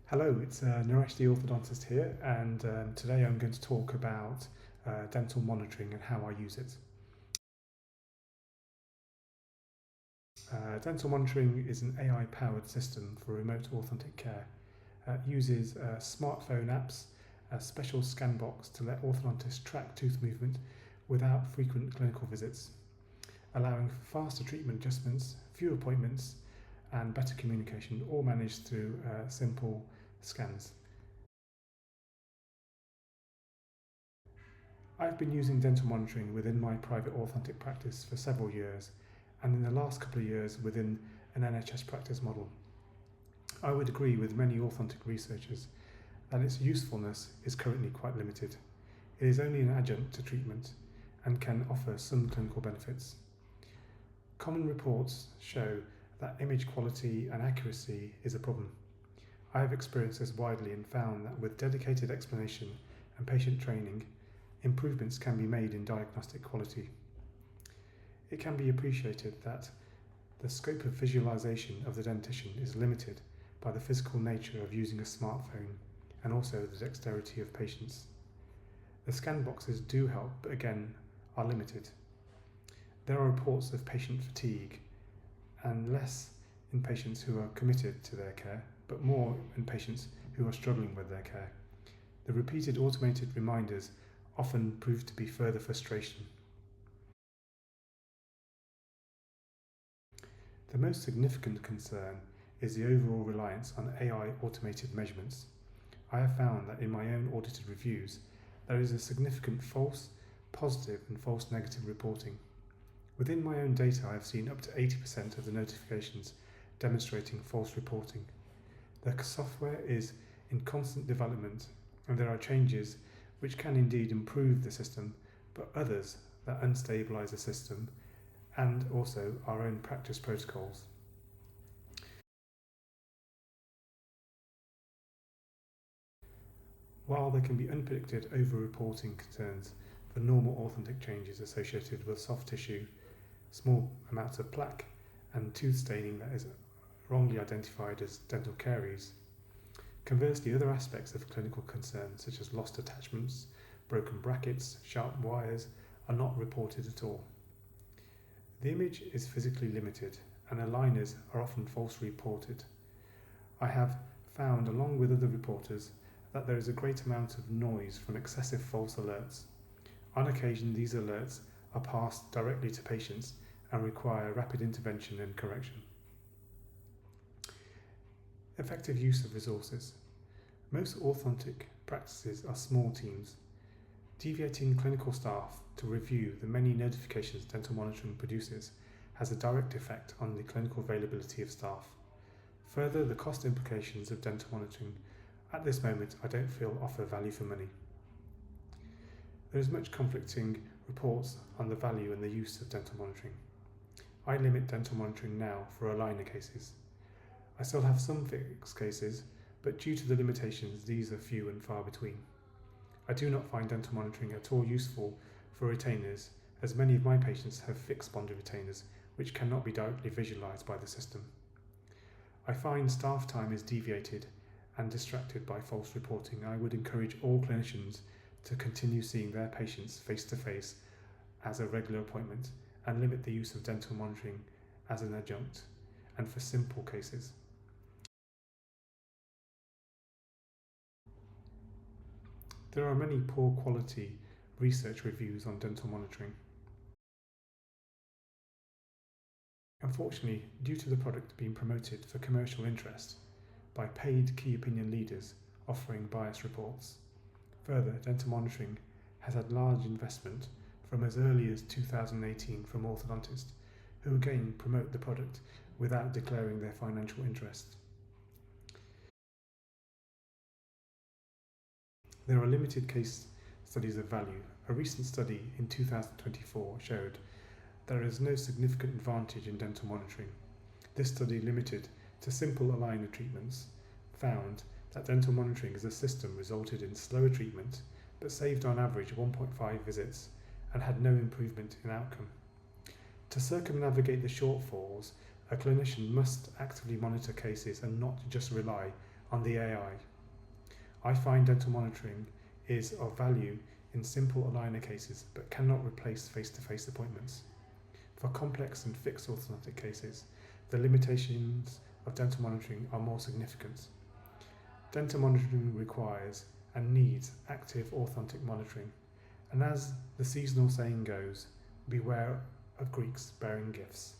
Hello, it's Naresh the orthodontist here, and today I'm going to talk about dental monitoring and how I use it. Dental monitoring is an AI-powered system for remote orthodontic care. It uses smartphone apps, a special scan box to let orthodontists track tooth movement without frequent clinical visits, allowing for faster treatment adjustments, fewer appointments, and better communication, all managed through simple scans. I've been using dental monitoring within my private orthodontic practice for several years, and in the last couple of years within an NHS practice model. I would agree with many orthodontic researchers that its usefulness is currently quite limited. It is only an adjunct to treatment and can offer some clinical benefits. Common reports show that image quality and accuracy is a problem. I have experienced this widely and found that with dedicated explanation and patient training, improvements can be made in diagnostic quality. It can be appreciated that the scope of visualization of the dentition is limited by the physical nature of using a smartphone and also the dexterity of patients. The scan boxes do help, but again are limited. There are reports of patient fatigue, and less in patients who are committed to their care, but more in patients who are struggling with their care. The repeated automated reminders often prove to be further frustration. The most significant concern is the overall reliance on AI automated measurements. I have found that in my own audited reviews, there is a significant false positive and false negative reporting. Within my own data, I have seen up to 80% of the notifications demonstrating false reporting. The software is in constant development, and there are changes which can indeed improve the system, but others that unstabilize the system and also our own practice protocols. While there can be unpredicted over-reporting concerns for normal orthodontic changes associated with soft tissue, small amounts of plaque, and tooth staining that is wrongly identified as dental caries, conversely, other aspects of clinical concern, such as lost attachments, broken brackets, sharp wires, are not reported at all. The image is physically limited, and aligners are often falsely reported. I have found, along with other reporters, that there is a great amount of noise from excessive false alerts. On occasion, these alerts are passed directly to patients and require rapid intervention and correction. Effective use of resources. Most orthodontic practices are small teams. Deviating clinical staff to review the many notifications dental monitoring produces has a direct effect on the clinical availability of staff. Further, the cost implications of dental monitoring at this moment I don't feel offer value for money. There is much conflicting reports on the value and the use of dental monitoring. I limit dental monitoring now for aligner cases. I still have some fixed cases, but due to the limitations, these are few and far between. I do not find dental monitoring at all useful for retainers, as many of my patients have fixed bonded retainers which cannot be directly visualized by the system. I find staff time is deviated and distracted by false reporting. I would encourage all clinicians to continue seeing their patients face to face as a regular appointment and limit the use of dental monitoring as an adjunct and for simple cases. There are many poor quality research reviews on dental monitoring. Unfortunately, due to the product being promoted for commercial interest by paid key opinion leaders offering biased reports. Further, dental monitoring has had large investment from as early as 2018 from orthodontists who again promote the product without declaring their financial interest. There are limited case studies of value. A recent study in 2024 showed there is no significant advantage in dental monitoring. This study, limited to simple aligner treatments, found that dental monitoring as a system resulted in slower treatment but saved on average 1.5 visits and had no improvement in outcome. To circumnavigate the shortfalls, a clinician must actively monitor cases and not just rely on the AI. I find dental monitoring is of value in simple aligner cases, but cannot replace face-to-face appointments. For complex and fixed orthodontic cases, the limitations of dental monitoring are more significant. Dental monitoring requires and needs active orthodontic monitoring, and as the seasonal saying goes, beware of Greeks bearing gifts.